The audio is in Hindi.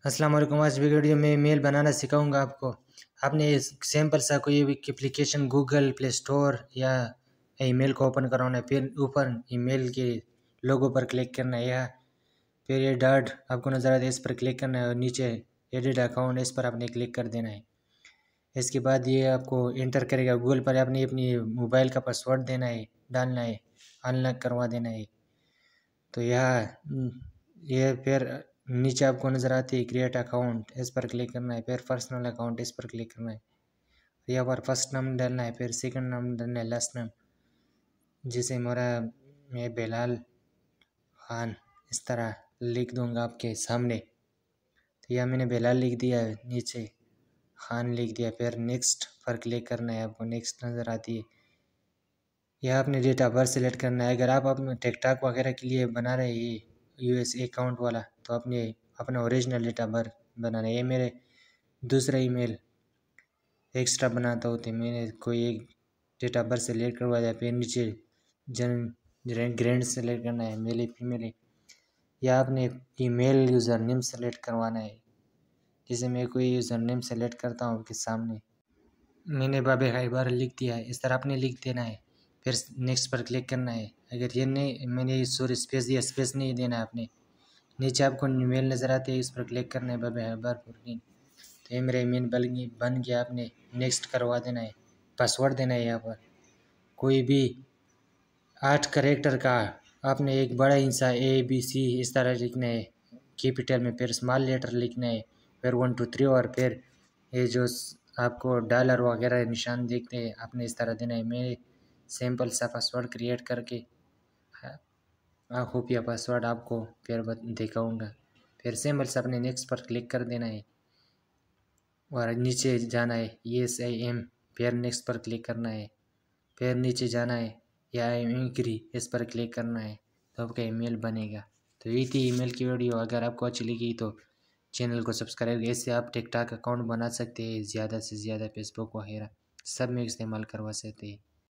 अस्सलाम वालेकुम। आज वीडियो में ईमेल बनाना सिखाऊंगा आपको। आपने सिंपल सा कोई भी एप्लीकेशन गूगल प्ले स्टोर या ईमेल को ओपन करवाना है। फिर ऊपर ईमेल के लोगो पर क्लिक करना है, या फिर ये डॉट आपको नज़र आता है, इस पर क्लिक करना है और नीचे एडिट अकाउंट इस पर आपने क्लिक कर देना है। इसके बाद ये आपको इंटर करेगा गूगल पर, आपने अपनी मोबाइल का पासवर्ड देना है, डालना है, अनलॉक करवा देना है। तो ये फिर नीचे आपको नज़र आती है क्रिएट अकाउंट, इस पर क्लिक करना है। फिर पर्सनल अकाउंट इस पर क्लिक करना है। यहाँ पर फर्स्ट नाम डालना है, फिर सेकंड नाम डालना है, लास्ट नाम, जैसे मैं बिलाल खान इस तरह लिख दूंगा आपके सामने। तो यह मैंने बिलाल लिख दिया है, नीचे खान लिख दिया। फिर नेक्स्ट पर क्लिक करना है, आपको नेक्स्ट नज़र आती है। यह आपने डेट ऑफ बर्थ सेलेक्ट करना है। अगर आप अपने टिकटॉक वगैरह के लिए बना रहे हैं यूएस अकाउंट वाला, तो आपने अपना ओरिजिनल डेट ऑफ बर्थ बनाना है। ये मेरे दूसरा ईमेल एक्स्ट्रा बनाता होते, मैंने कोई एक डेट ऑफ बर्थ सेलेक्ट करवा दिया। फिर नीचे ग्रेड सेलेक्ट करना है, मेल फीमेल है। या आपने ईमेल यूज़र नेम सेलेक्ट करवाना है। जैसे मैं कोई यूज़र नेम सेलेक्ट करता हूँ आपके सामने, मैंने बाबे खैबर लिख दिया है, इस तरह आपने लिख देना है। फिर नेक्स्ट पर क्लिक करना है। अगर ये नहीं, मैंने सॉरी स्पेस दिया, स्पेस नहीं देना है आपने। नीचे आपको ईमेल नज़र आते हैं, इस पर क्लिक करना है, बाबे खैबर फुरकीन। तो ये मेरा ईमेल बन गया। आपने नेक्स्ट करवा देना है, पासवर्ड देना है। यहाँ पर कोई भी 8 कैरेक्टर का आपने एक बड़ा हिस्सा ABC इस तरह लिखना है कैपिटल में, फिर स्मॉल लेटर लिखना है, फिर 1 2 3, और फिर ये जो आपको डॉलर वगैरह निशान देखते हैं आपने इस तरह देना है। मैं सिंपल सा पासवर्ड क्रिएट करके खुफिया पासवर्ड आपको फिर दिखाऊंगा। फिर सिंपल से अपने नेक्स्ट पर क्लिक कर देना है और नीचे जाना है YesIM, फिर नेक्स्ट पर क्लिक करना है। फिर नीचे जाना है या आई एग्री, इस पर क्लिक करना है, तो आपका ईमेल बनेगा। तो ये थी ईमेल की वीडियो। अगर आपको अच्छी लगी तो चैनल को सब्सक्राइब। इससे आप टिकटॉक अकाउंट बना सकते हैं, ज़्यादा से ज़्यादा फेसबुक वगैरह सब में इस्तेमाल करवा सकते हैं।